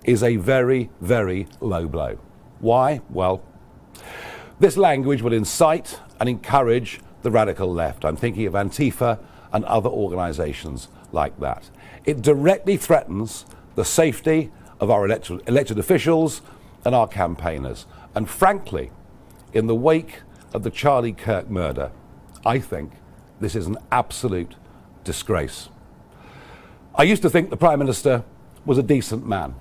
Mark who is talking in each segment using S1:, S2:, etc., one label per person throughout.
S1: is a very, very low blow. Why? Well, this language will incite and encourage the radical left. I'm thinking of Antifa and other organisations like that. It directly threatens the safety of our elected officials and our campaigners. And frankly, in the wake of the Charlie Kirk murder, I think this is an absolute disgrace. I used to think the Prime Minister was a decent man,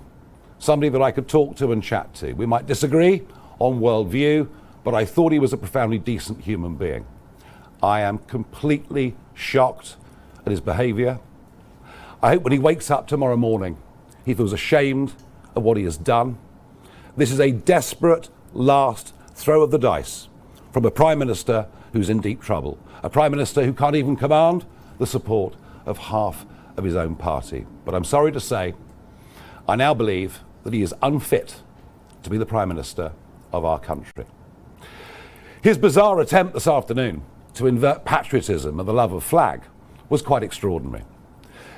S1: somebody that I could talk to and chat to. We might disagree on worldview, but I thought he was a profoundly decent human being. I am completely shocked at his behaviour. I hope when he wakes up tomorrow morning, he feels ashamed of what he has done. This is a desperate last throw of the dice from a Prime Minister who's in deep trouble, a Prime Minister who can't even command the support of half of his own party. But I'm sorry to say, I now believe that he is unfit to be the Prime Minister of our country. His bizarre attempt this afternoon to invert patriotism and the love of flag was quite extraordinary.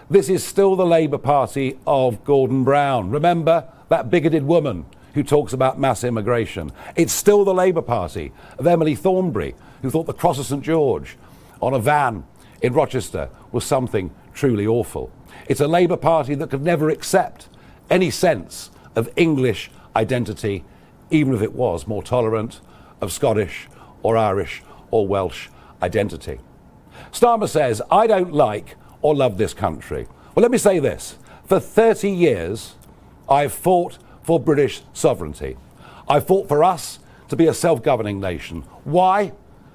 S1: This is still the Labour Party of Gordon Brown. Remember that bigoted woman who talks about mass immigration? It's still the Labour Party of Emily Thornberry, who thought the Cross of St George on a van in Rochester was something truly awful. It's a Labour Party that could never accept any sense of English identity, even if it was more tolerant of Scottish or Irish or Welsh identity. Starmer says, I don't like or love this country. Well, let me say this. For 30 years, I've fought for British sovereignty. I fought for us to be a self-governing nation. Why?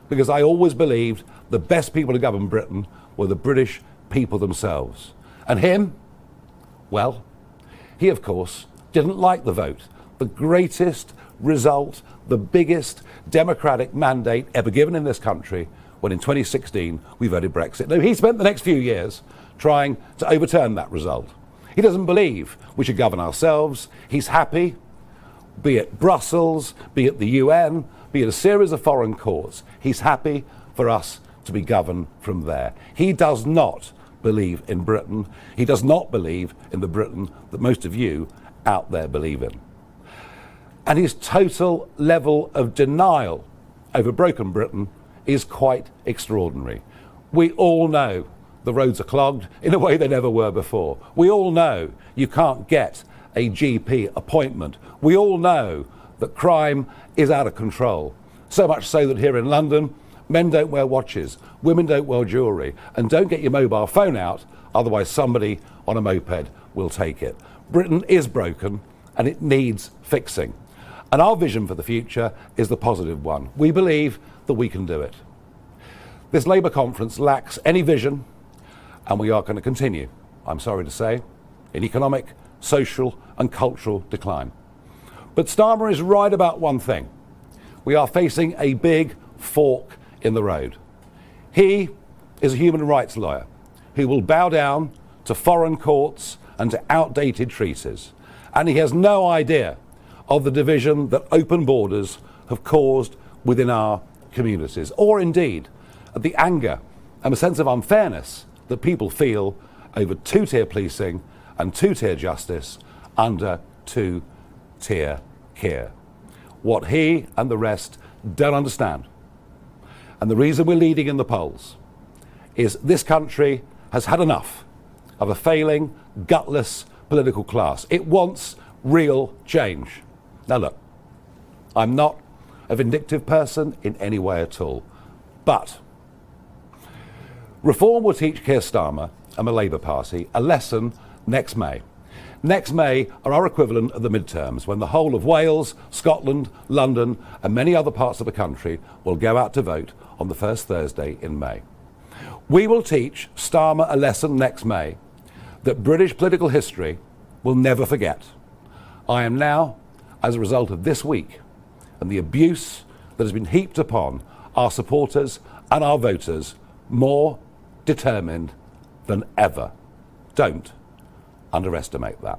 S1: Because I always believed the best people to govern Britain were the British people themselves. And him? Well, he, of course, didn't like the vote. The greatest result, the biggest democratic mandate ever given in this country, when in 2016 we voted Brexit. Now, he spent the next few years trying to overturn that result. He doesn't believe we should govern ourselves. He's happy, be it Brussels, be it the UN, be it a series of foreign courts. He's happy for us to be governed from there. He does not believe in Britain. He does not believe in the Britain that most of you out there believe in. And his total level of denial over broken Britain is quite extraordinary. We all know the roads are clogged in a way they never were before. We all know you can't get a GP appointment. We all know that crime is out of control. So much so that here in London, men don't wear watches, women don't wear jewellery, and don't get your mobile phone out, otherwise somebody on a moped will take it. Britain is broken and it needs fixing. And our vision for the future is the positive one. We believe that we can do it. This Labour conference lacks any vision, and we are going to continue, I'm sorry to say, in economic, social and cultural decline. But Starmer is right about one thing. We are facing a big fork in the road. He is a human rights lawyer who will bow down to foreign courts and to outdated treaties. And he has no idea of the division that open borders have caused within our communities, or indeed the anger and a sense of unfairness that people feel over two-tier policing and two-tier justice under two-tier care. What he and the rest don't understand, and the reason we're leading in the polls, is this country has had enough of a failing, gutless political class. It wants real change. Now look, I'm not a vindictive person in any way at all, but reform will teach Keir Starmer and the Labour Party a lesson next May. Next May are our equivalent of the midterms, when the whole of Wales, Scotland, London and many other parts of the country will go out to vote on the first Thursday in May. We will teach Starmer a lesson next May that British political history will never forget. I am now, as a result of this week and the abuse that has been heaped upon our supporters and our voters, more determined than ever. Don't underestimate that.